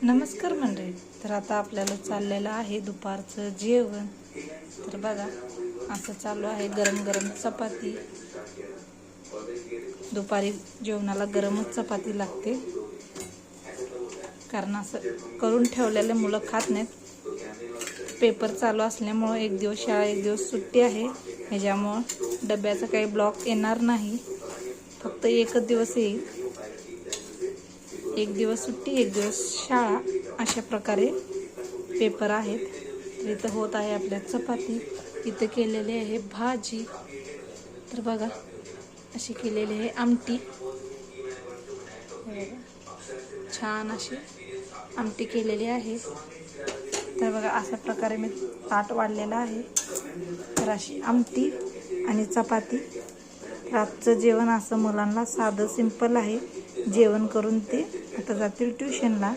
नमस्कार मंडळी. तर आता आपल्याला चाललेलं आहे दुपारचं जेवण. तर बघा असं चालू आहे गरम गरम चपाती. दुपारी जेवणाला गरमच चपाती लागते, कारण असं करून ठेवलेले मुलं खात नाहीत. पेपर चालू असल्यामुळं एक दिवस शाळा एक दिवस सुट्टी आहे, ह्याच्यामुळं डब्याचा काही ब्लॉक येणार नाही. फक्त एकच दिवस येईल, एक दिवस सुट्टी एक दिवस शाळा, अशा प्रकारे पेपर आहेत. तर इथं होत आहे आपल्या चपाती, इथं केलेली आहे भाजी. तर बघा अशी केलेली आहे आमटी, छान अशी आमटी केलेली आहे. तर बघा अशा प्रकारे मी ताट वाढलेलं आहे. तर अशी आमटी आणि चपाती. रातचं जेवण असं मुलांना साधं सिंपल आहे. जेवण करून ते आता जातील ट्युशनला.